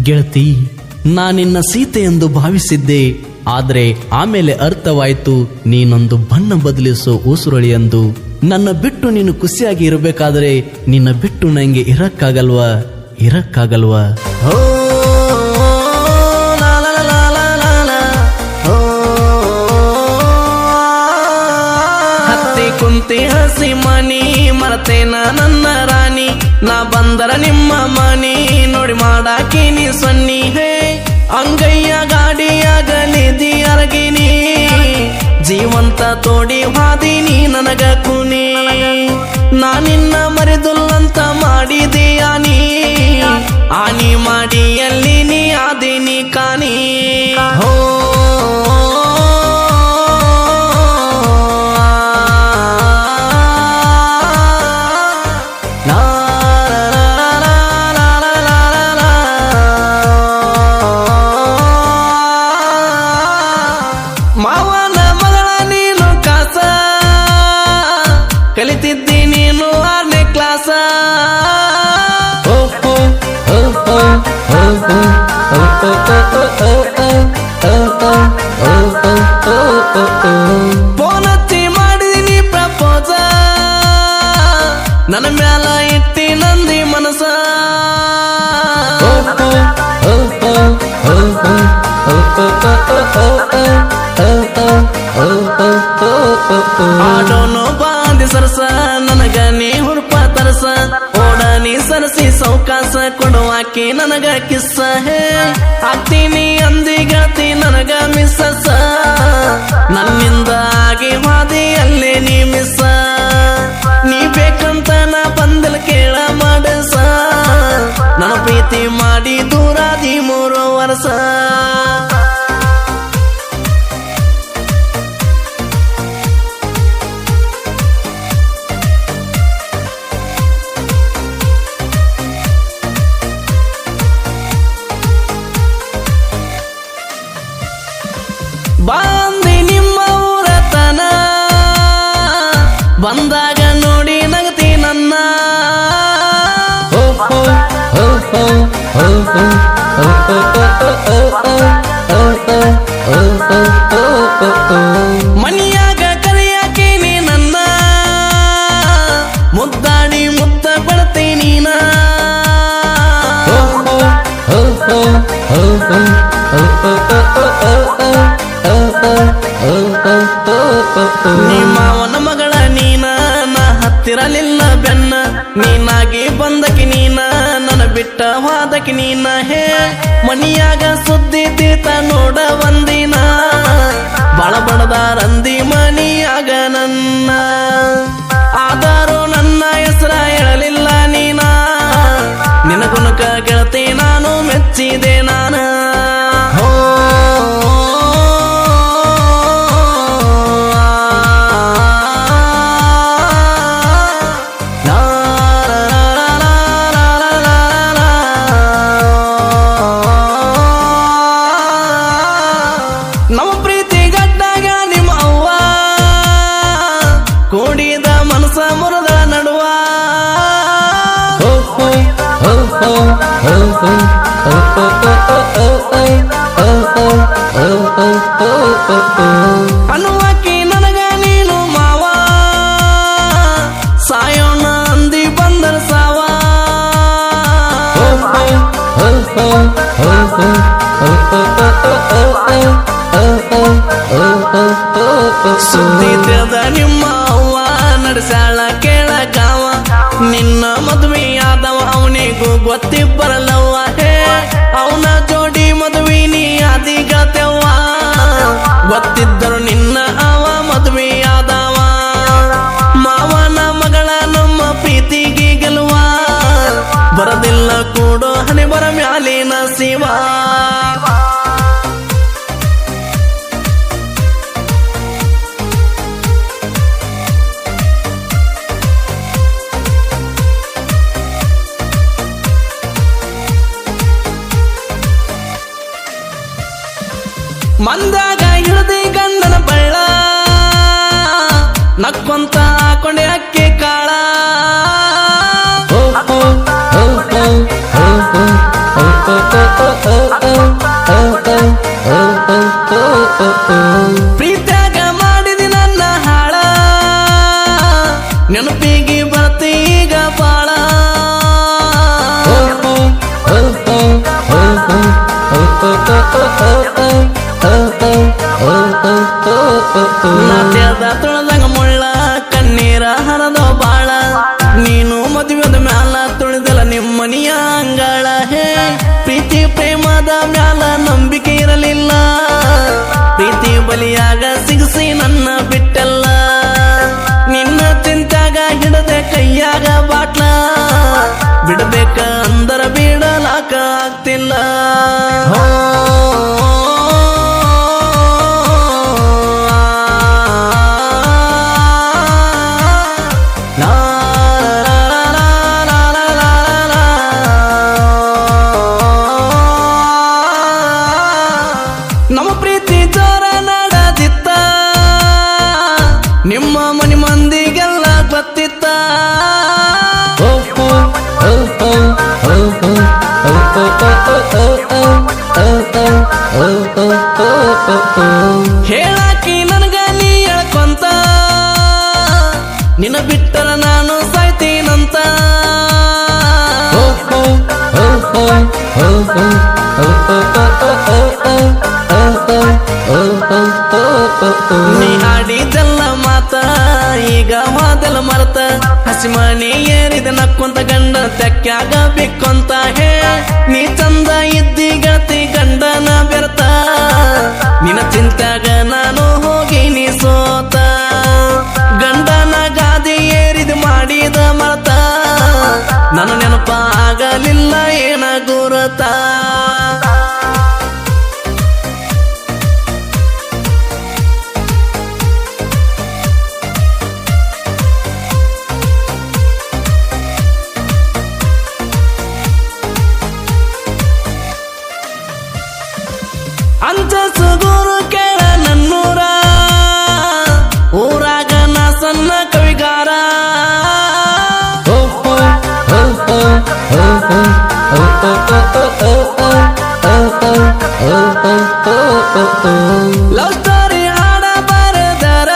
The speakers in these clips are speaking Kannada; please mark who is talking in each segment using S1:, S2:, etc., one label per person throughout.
S1: ಗೆಳತಿ, ನಾನಿನ್ನ ಸೀತೆ ಎಂದು ಭಾವಿಸಿದ್ದೆ. ಆದ್ರೆ ಆಮೇಲೆ ಅರ್ಥವಾಯ್ತು ನೀನೊಂದು ಬಣ್ಣ ಬದಲಿಸೋ ಊಸುರಳಿ ಎಂದು. ನನ್ನ ಬಿಟ್ಟು ನೀನು ಖುಷಿಯಾಗಿ ಇರಬೇಕಾದ್ರೆ ನಿನ್ನ ಬಿಟ್ಟು ನಂಗೆ ಇರಕ್ಕಾಗಲ್ವಾ?
S2: ಹತ್ತಿ ಕುಂತಿ ಹಸಿ ಮನಿ ಮರತೇನ ನನ್ನ ರಾಣಿ, ನಾ ಬಂದರ ನಿಮ್ಮ ಮನಿ ನೋಡಿ ಮಾಡಾಕಿನಿ ಸೊನ್ನಿ. ಹೇ ಅಂಗಯ್ಯ ಗಾಡಿಯಾಗಲಿದಿ ಅರಗಿನಿ, ಜೀವಂತ ತೋಡಿ ಹಾದಿನಿ ನನಗ ಕುನಿ. ನಾನಿನ್ನ ಮರೆದುಲ್ಲಂತ ಮಾಡಿದೀಯ ನೀ, ಆನಿ ಮಾಡಿ ಎಲ್ಲಿ ನೀ ಆದಿನಿ ಕಾನಿ. ಹೋ ಮಾವನ ಮಗಳ ನೀನು ಕಾಸ, ಕಲಿತಿದ್ದಿ ನೀನು 6ನೇ ಕ್ಲಾಸ. ಪೋನತ್ತಿ ಮಾಡಿದೀನಿ ಪ್ರಪೋಸ, ನನ್ನ ಮ್ಯಾಲ ಇಟ್ಟಿ ನಂದಿ ಮನಸ. ಆಡೋನು ಬಾಂದಿ ಸರಸ, ನನಗ ನೀ ಹುಡುಪ ತರಸ. ಓಡ ನೀ ಸರಸಿ ಸೌಕಾಸ, ಕೊಡುವಾಕಿ ನನಗ ಕಿಸ್ಸ. ಹೇ ಆಗ್ತೀನಿ ಅಂದಿಗತಿ ನನಗ ಮಿಸ್ಸ, ನನ್ನಿಂದ ಆಗಿ ಹಾದಿ ಅಲ್ಲೇ ನೀ ಮಿಸ್ಸ. ನೀ ಬೇಕಂತ ನಾ ಬಂದಲ್ ಕೇಳ ಮಾಡಸ, ನನ್ನ ಪ್ರೀತಿ ಮಾಡಿ ದೂರಾದಿ 3 ವರ್ಷ. ಬಾಂದಿ ನಿಮ್ಮ ಊರತನ, ಬಂದಾಗ ನೋಡಿ ನಗತಿ ನನ್ನ. ಮನಿಯಾಗ ಕರಿಯಾಕೀನಿ ನನ್ನ, ಮುದ್ದಾಡಿ ಮುತ್ತ ಕೊಡ್ತೀನಿ ನಾ. ಮಾವನ ಮಗಳ ನೀನ, ನಾ ಹತ್ತಿರಲಿಲ್ಲ ಬೆನ್ನ. ನೀನಾಗಿ ಬಂದಕಿ ನೀನ, ನನ್ನ ಬಿಟ್ಟ ವಾದಕಿ ನೀನ. ಹೇ ಮನಿಯಾಗ ಸುದ್ದಿ ತೀತ ನೋಡ ಒಂದಿನ, ಬಾಳ ಬಡದಾರಂದಿ ಮನಿಯಾಗ ನನ್ನ. ಆದರೂ ನನ್ನ ಹೆಸರ ಹೇಳಲಿಲ್ಲ ನೀನ, ನಿನಗುನಕ ಗೆಳತಿ ನಾನು ಮೆಚ್ಚಿದೆ ನಾನ. ನಮ್ಮ ಪ್ರೀತಿ ಗಡ್ಡಾಗ ನಿಮ್ಮ ಅವ್ವ, ಕೂಡಿದ ಮನಸ ಮುರದ ನಡುವ. ಅನ್ನುವಾಕಿ ನನಗ ನೀನು ಮಾವ, ಸಾಯೋಣ ಅಂದಿ ಬಂದರ ಸಾವ. ಸುದ್ದಿ ತಿಳಿದ ನಿಮ್ಮ ಅವ್ವ ನಡೆಸಾಳ ಕೇಳ ಗಾವ. ನಿನ್ನ ಮದುವೆ ಆದವ ಅವನಿಗೂ ಗೊತ್ತಿ ಬರಲ್ಲವ್ವ. ಹೇ ಅವನ ಜೋಡಿ ಮದುವೆ ನೀ ಆದಿಗತೆವ್ವ, ಗೊತ್ತಿದ್ದರು ನಿನ್ನ ಅವ ಮದುವೆ ಆದವ. ಮಾವನ ಮಗಳ ನಮ್ಮ ಪ್ರೀತಿಗೆ ಗೆಲುವ, ಬರದಿಲ್ಲ ಕೂಡೋ ಹಣೆ ಬರ ಮ್ಯಾಲಿನ ಶಿವ. ಮಂದಾಗ ಹಿಡ್ದಿ ಗಂಡನ ಬಳ್ಳ, ನಕ್ಕೊಂತ ಹಾಕೊಂಡೆ ಅಕ್ಕಿ ಕಾಳ. ಪ್ರೀತ್ಯಾಗ ಮಾಡಿದಿ ನನ್ನ ಹಾಳ ನೆನಪಿಗೆ ಬರ್ತೀಗ ಬಾಳ ನಾಟ್ಯದ ತುಳದಂಗ ಮುಳ್ಳ ಕಣ್ಣೀರ ಹರದ ಬಾಳ ನೀನು ಮದುವೆದ ಮ್ಯಾಲ ತುಳಿದಲ್ಲ ನಿಮ್ಮನಿಯ ಅಂಗಳ ಹೇ ಪ್ರೀತಿ ಪ್ರೇಮದ ಮ್ಯಾಲ ನಂಬಿಕೆ ಇರಲಿಲ್ಲ ಪ್ರೀತಿ ಬಲಿಯಾಗ ಸಿಗಿಸಿ ನನ್ನ ಬಿಟ್ಟಲ್ಲ ನಿನ್ನ ಚಿಂತ್ಯಾಗ ಹಿಡದೆ ಕೈಯಾಗ ಬಾಟ್ಲ ಬಿಡಬೇಕ ಅಂದರ ಬಿಡಲಾಕ ಆಗ್ತಿಲ್ಲ ನಮ್ಮ ಪ್ರೀತಿ ಜೋರ ನಡೆದಿತ್ತ ನಿಮ್ಮ ಮನೆ ಮಂದಿಗೆಲ್ಲ ಗೊತ್ತಿತ್ತ ಹೇಳಾಕಿ ನನಗ ನೀ ಹೇಳ್ಕೊಂತ ನಿನ್ನ ಬಿಟ್ಟರ ನಾನು ಸಾಯ್ತೀನಂತ ನೀ ಹಾಡಿದೆಲ್ಲ ಮಾತ ಈಗ ಮಾದೆಲ್ಲ ಮರತ ಹಸಿಮಣಿ ಏರಿದ ನಕ್ಕೊಂತ ಗಂಡ ತೆಕ್ಕಾಗ ಬಿಕ್ಕೊಂತ ಹೇ ನೀ ಚಂದ ಇದ್ದಿ ಗತಿ ಗಂಡನ ಬೆರತ ನಿನ್ನ ಚಿಂತ್ಯಾಗ ನಾನು ಹೋಗಿ ನೀ ಸೋತ ಗಂಡನ ಗಾದಿ ಏರಿದ ಮಾಡಿದ ಮರತ ನನ್ನ ನೆನಪ ಆಗಲಿಲ್ಲ ಏನ ಗುರುತ ಅಂತ ಸುಗುರು ಕೇಳ ನನ್ನೂರ ಊರಾಗ ನಾ ಸಣ್ಣ ಕವಿಗಾರ ಲವ್ ಸ್ಟೋರಿ ಹಾಡ ಬರೆದರ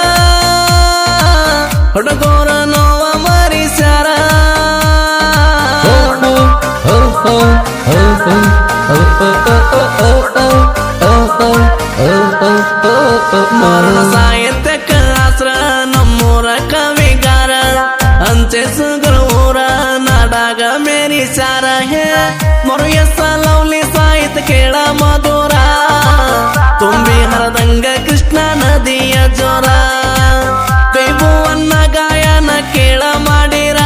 S2: ಹುಡುಗೋರ ನೋವ ಮರಿಸ್ಯಾರ ಮರಣ ಸಾಹಿತ್ಯಕ್ಕ ಆಸ್ರ ನಮ್ಮೂರ ಕವಿಗಾರ ಅಂಚೆ ಸುಗರು ಊರ ನಾಡಾಗ ಮೇರಿಸ್ಯಾರ ಹೇ ಮರು ಎಸ್ ಲವ್ಲಿ ಸಾಹಿತ್ಯ ಕೇಳ ಮಧುರ ತುಂಬಿ ಹರದಂಗ ಕೃಷ್ಣ ನದಿಯ ಜೋರ ಕೈಬುವನ್ನ ಗಾಯನ ಕೇಳ ಮಾಡಿರ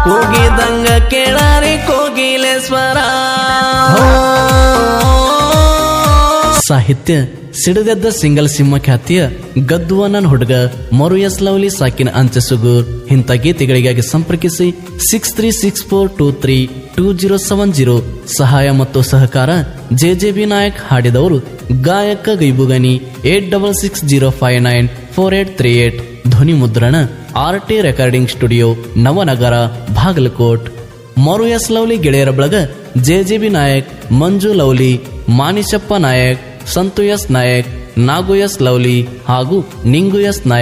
S2: ಕೂಗಿದಂಗ ಕೇಳರಿ ಕೋಗಿಲೇಶ್ವರ
S1: ಸಾಹಿತ್ಯ ಸಿಡದೆದ್ದ ಸಿಂಗಲ್ ಸಿಂಹ ಖ್ಯಾತಿಯ ಗದ್ದುವ ನನ್ನ ಹುಡುಗ ಮರು ಎಸ್ ಲವ್ಲಿ ಸಾಕಿನ ಅಂಚೆ ಸುಗೂರ್ ಇಂಥ ಗೀತೆಗಳಿಗಾಗಿ ಸಂಪರ್ಕಿಸಿ 6364232070 ಸಹಾಯ ಮತ್ತು ಸಹಕಾರ ಜೆಜೆಬಿ ನಾಯಕ್ ಹಾಡಿದವರು ಗಾಯಕ ಗೈಬುಗನಿ 8660594838 ಧ್ವನಿ ಮುದ್ರಣ RT recording studio Navanagar Bagalkot. ಮರು ಎಸ್ ಲವ್ಲಿ ಗೆಳೆಯರ ಬಳಗ ಜೆಜೆಬಿ ನಾಯಕ್, ಮಂಜು ಲವ್ಲಿ, ಮಾನಿಶಪ್ಪ ನಾಯಕ್, ಸಂತು ಎಸ್ ನಾಯಕ್, ನಾಗು ಎಸ್ ಲವ್ಲಿ ಹಾಗೂ ನಿಂಗು ಎಸ್ ನಾಯಕ್.